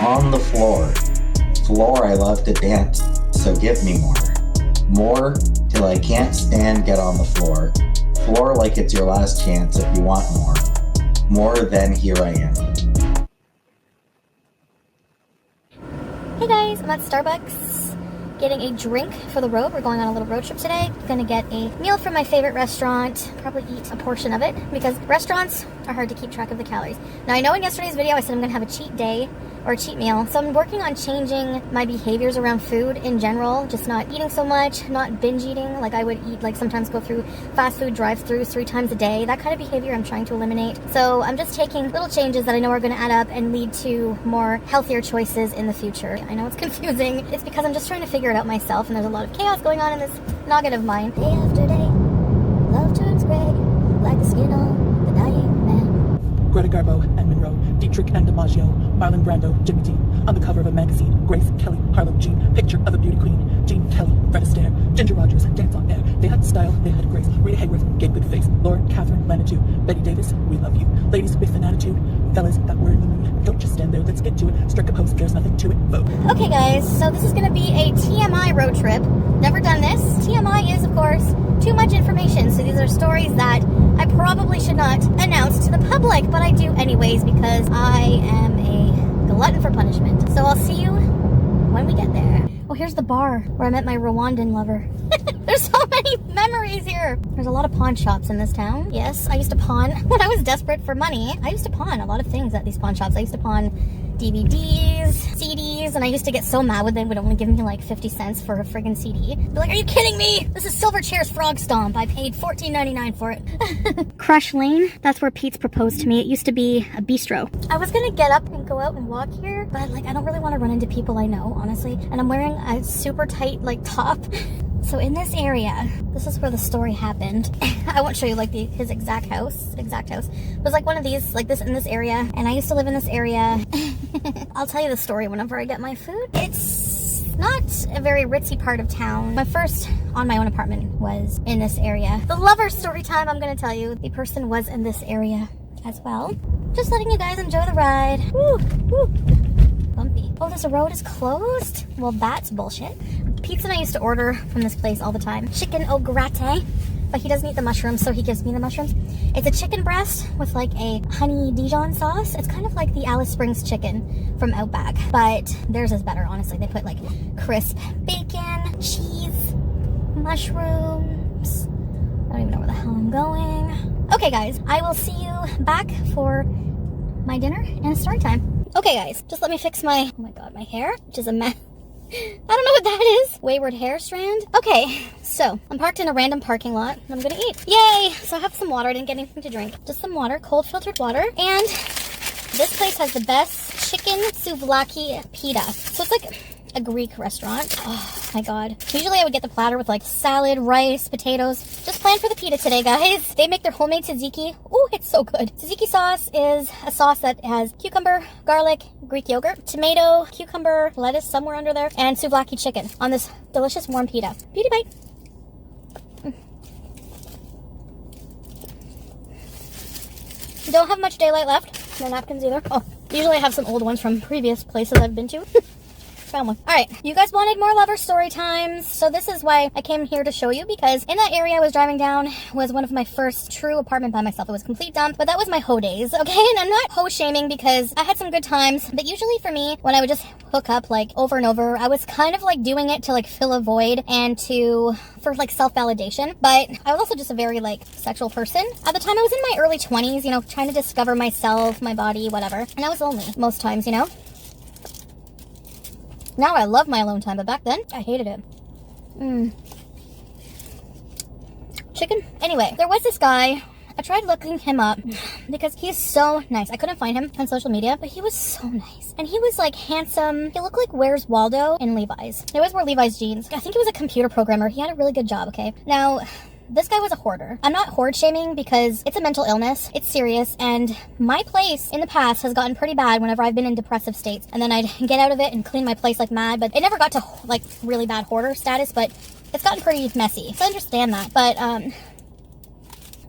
On the floor. Floor I love to dance, so give me more. More till I can't stand get on the floor. Floor like it's your last chance if you want more. More than here I am. Hey guys, I'm at Starbucks getting a drink for the road. We're going on a little road trip today. Gonna get a meal from my favorite restaurant, probably eat a portion of it because restaurants are hard to keep track of the calories. Now I know in yesterday's video I said I'm gonna have a cheat day or a cheat meal, so I'm working on changing my behaviors around food in general, just not eating so much, not binge eating like I would eat, like sometimes go through fast food drive-thrus 3 times a day. That kind of behavior I'm trying to eliminate. So I'm just taking little changes that I know are gonna add up and lead to more healthier choices in the future. I know it's confusing. It's because I'm just trying to figure it out myself, and there's a lot of chaos going on in this noggin of mine. Day after day, love turns gray, like the skin on the dying man. Greta Garbo and Monroe, Dietrich and DiMaggio, Marlon Brando, Jimmy Dean. On the cover of a magazine, Grace Kelly, Harlow Jean, picture of a beauty queen. Jean Kelly, Fred Astaire, Ginger Rogers, Dance on Air. They had style, they had grace. Rita Hayworth gave good face. Laura Catherine Lanitou, Betty Davis, we love you. Ladies with an attitude, fellas that were in the mood. Don't just stand there, let's get to it. Strike a post, there's nothing to it, vote. Okay guys, so this is gonna be a TMI road trip. Never done this. TMI is, of course, too much information. So these are stories that I probably should not announce to the public, but I do anyways because I am a glutton for punishment. So I'll see you when we get there. Oh, here's the bar where I met my Rwandan lover. There's so many memories here. There's a lot of pawn shops in this town. Yes, I used to pawn when I was desperate for money. I used to pawn a lot of things at these pawn shops. I used to pawn DVDs, CDs, and I used to get so mad when they would only give me like 50 cents for a friggin' CD. Be like, are you kidding me? This is Silverchair's Frog Stomp. I paid $14.99 for it. Crush Lane, that's where Pete's proposed to me. It used to be a bistro. I was gonna get up and go out and walk here, but like I don't really want to run into people I know, honestly. And I'm wearing a super tight like top. So in this area, this is where the story happened. I won't show you like his exact house. It was like one of these, like this in this area. And I used to live in this area. I'll tell you the story whenever I get my food. It's not a very ritzy part of town. My first on my own apartment was in this area. The lover story time I'm gonna tell you. The person was in this area as well. Just letting you guys enjoy the ride. Woo, woo. Bumpy. Oh, this road is closed? Well, that's bullshit. Pete and I used to order from this place all the time. Chicken au gratin, but he doesn't eat the mushrooms, so he gives me the mushrooms. It's a chicken breast with like a honey Dijon sauce. It's kind of like the Alice Springs chicken from Outback, but theirs is better, honestly. They put like crisp bacon, cheese, mushrooms. I don't even know where the hell I'm going. Okay, guys, I will see you back for my dinner and story time. Okay, guys, just let me fix my, oh my god, my hair, which is a mess. I don't know what that is. Wayward hair strand. Okay, so I'm parked in a random parking lot and I'm gonna eat. Yay! So I have some water. I didn't get anything to drink. Just some water, cold filtered water. And this place has the best chicken souvlaki pita. So it's like a Greek restaurant. Oh my god. Usually I would get the platter with like salad, rice, potatoes. Just plan for the pita today, guys. They make their homemade tzatziki. Oh, it's so good. Tzatziki sauce is a sauce that has cucumber, garlic, Greek yogurt, tomato, cucumber, lettuce somewhere under there, and souvlaki chicken on this delicious warm pita. Beauty bite. Don't have much daylight left. No napkins either. Oh, usually I have some old ones from previous places I've been to. Found one. All right, you guys wanted more lover story times, so this is why I came here to show you, because in that area I was driving down was one of my first true apartment by myself. It was a complete dump, but that was my hoe days, okay? And I'm not hoe shaming because I had some good times, but usually for me, when I would just hook up like over and over, I was kind of like doing it to like fill a void and for like self-validation. But I was also just a very like sexual person. At the time I was in my early 20s, you know, trying to discover myself, my body, whatever. And I was lonely most times, you know? Now I love my alone time, but back then, I hated it. Chicken? Anyway, there was this guy. I tried looking him up because he's so nice. I couldn't find him on social media, but he was so nice. And he was like handsome. He looked like Where's Waldo in Levi's. He always wore Levi's jeans. I think he was a computer programmer. He had a really good job, okay? Now, this guy was a hoarder. I'm not hoard shaming because it's a mental illness. It's serious, and my place in the past has gotten pretty bad whenever I've been in depressive states. And then I'd get out of it and clean my place like mad, but it never got to like really bad hoarder status, but it's gotten pretty messy. So I understand that. But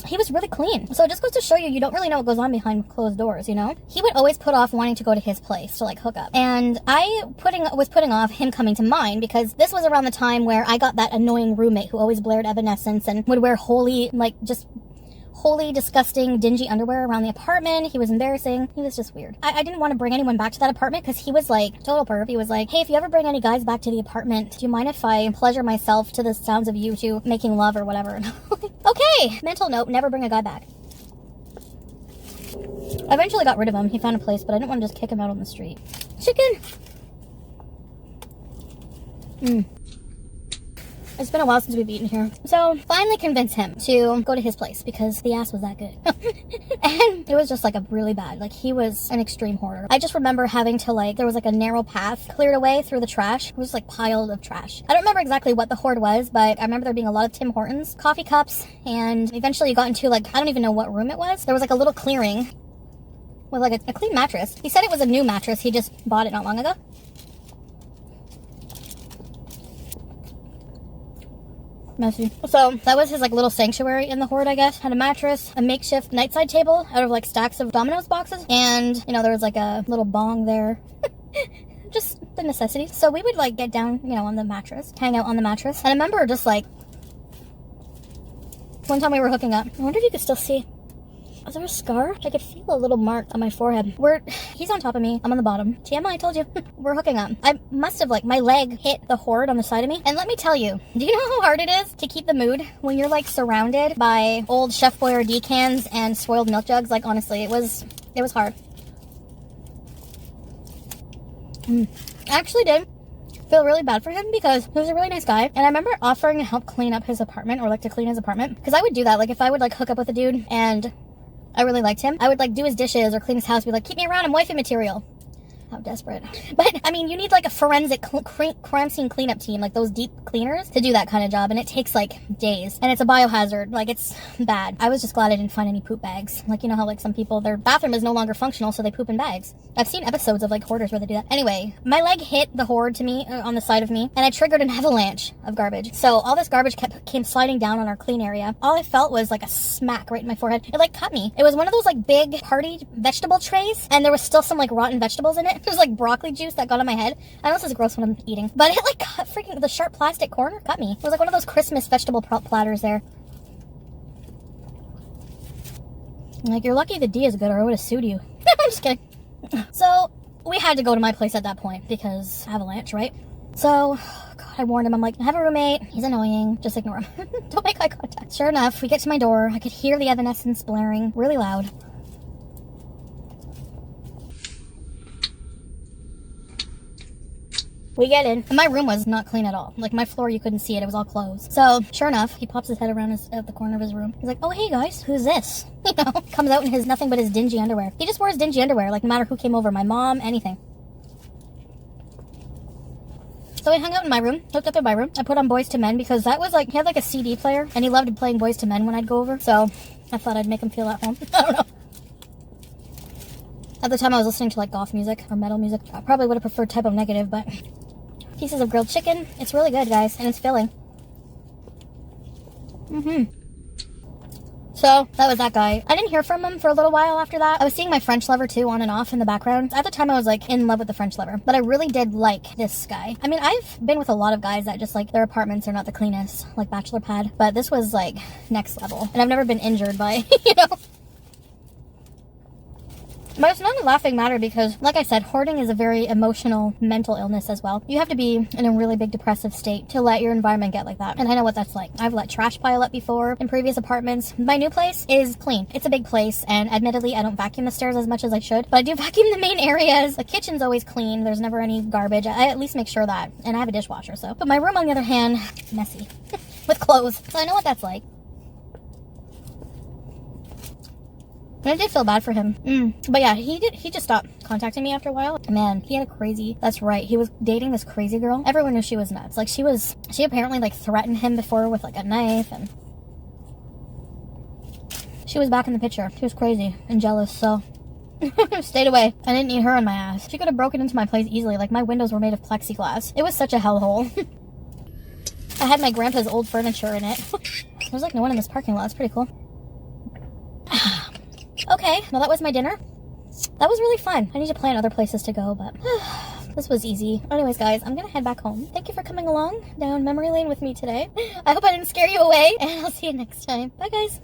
he was really clean. So it just goes to show you, you don't really know what goes on behind closed doors, you know? He would always put off wanting to go to his place to like hook up. And I was putting off him coming to mine because this was around the time where I got that annoying roommate who always blared Evanescence and would wear wholly, disgusting, dingy underwear around the apartment. He was embarrassing. He was just weird. I didn't want to bring anyone back to that apartment because he was like, total perv. He was like, hey, if you ever bring any guys back to the apartment, do you mind if I pleasure myself to the sounds of you two making love or whatever? And I'm like, okay. Mental note, never bring a guy back. I eventually got rid of him. He found a place, but I didn't want to just kick him out on the street. Chicken! It's been a while since we've eaten here. So, finally convinced him to go to his place because the ass was that good. And it was just like a really bad, like he was an extreme hoarder. I just remember having to there was like a narrow path cleared away through the trash. It was like piled of trash. I don't remember exactly what the hoard was, but I remember there being a lot of Tim Hortons, coffee cups, and eventually you got into I don't even know what room it was. There was like a little clearing with like a clean mattress. He said it was a new mattress. He just bought it not long ago. Messy. So that was his little sanctuary in the hoard, I guess. Had a mattress, a makeshift nightside table out of stacks of Domino's boxes, and there was a little bong there. Just the necessities. So we would get down, on the mattress, hang out on the mattress. And I remember just one time we were hooking up. I wonder if you could still see. Was there a scar? I could feel a little mark on my forehead. He's on top of me. I'm on the bottom. TMI, I told you. We're hooking up. I must have, my leg hit the hoard on the side of me. And let me tell you, do you know how hard it is to keep the mood when you're, surrounded by old Chef Boyardee cans and spoiled milk jugs? Honestly, it was hard. I actually did feel really bad for him because he was a really nice guy, and I remember offering to help clean up his apartment, or to clean his apartment, because I would do that. If I would hook up with a dude and I really liked him, I would do his dishes or clean his house, be like, keep me around, I'm wifey material. How desperate. But I mean, you need a forensic crime scene cleanup team, those deep cleaners, to do that kind of job, and it takes days, and it's a biohazard. It's bad. I was just glad I didn't find any poop bags. You know how some people, their bathroom is no longer functional, so they poop in bags. I've seen episodes of hoarders where they do that. Anyway, my leg hit the hoard to me on the side of me, and I triggered an avalanche of garbage. So all this garbage came sliding down on our clean area. All I felt was a smack right in my forehead. It cut me. It was one of those big party vegetable trays, and there was still some rotten vegetables in it. It was broccoli juice that got on my head. I know this is gross when I'm eating, but it cut freaking, the sharp plastic corner cut me. It was one of those Christmas vegetable platters there. You're lucky the D is good, or I would have sued you. I'm just kidding. So we had to go to my place at that point because avalanche, right? So God, I warned him. I'm I have a roommate. He's annoying. Just ignore him. Don't make eye contact. Sure enough, we get to my door. I could hear the Evanescence blaring really loud. We get in, and my room was not clean at all. My floor, you couldn't see it. It was all clothes. So, sure enough, he pops his head around out the corner of his room. He's like, oh, hey, guys, who's this? Comes out in his nothing but his dingy underwear. He just wore his dingy underwear, no matter who came over, my mom, anything. So we hung out in my room, hooked up in my room. I put on Boys to Men because that was he had a CD player, and he loved playing Boys to Men when I'd go over. So, I thought I'd make him feel at home. I don't know. At the time, I was listening to goth music or metal music. I probably would have preferred Type O Negative, but pieces of grilled chicken. It's really good, guys, and it's filling. So that was that guy. I didn't hear from him for a little while after that. I was seeing my French lover too on and off in the background. At the time, I was in love with the French lover, but I really did like this guy. I mean, I've been with a lot of guys that just their apartments are not the cleanest, bachelor pad, but this was next level, and I've never been injured by, But it's not a laughing matter because, like I said, hoarding is a very emotional, mental illness as well. You have to be in a really big depressive state to let your environment get like that. And I know what that's like. I've let trash pile up before in previous apartments. My new place is clean. It's a big place, and admittedly, I don't vacuum the stairs as much as I should, but I do vacuum the main areas. The kitchen's always clean. There's never any garbage. I at least make sure that. And I have a dishwasher, so. But my room, on the other hand, messy. With clothes. So I know what that's like. And I did feel bad for him. But yeah, he just stopped contacting me after a while. Man, he had a crazy, that's right, he was dating this crazy girl. Everyone knew she was nuts. She apparently threatened him before with a knife, and she was back in the picture. She was crazy and jealous, so stayed away. I didn't need her on my ass. She could have broken into my place easily. My windows were made of plexiglass. It was such a hellhole. I had my grandpa's old furniture in it. There's no one in this parking lot. It's pretty cool. Okay, well that was my dinner. That was really fun. I need to plan other places to go, but this was easy. Anyways, guys, I'm gonna head back home. Thank you for coming along down memory lane with me today. I hope I didn't scare you away, and I'll see you next time. Bye, guys.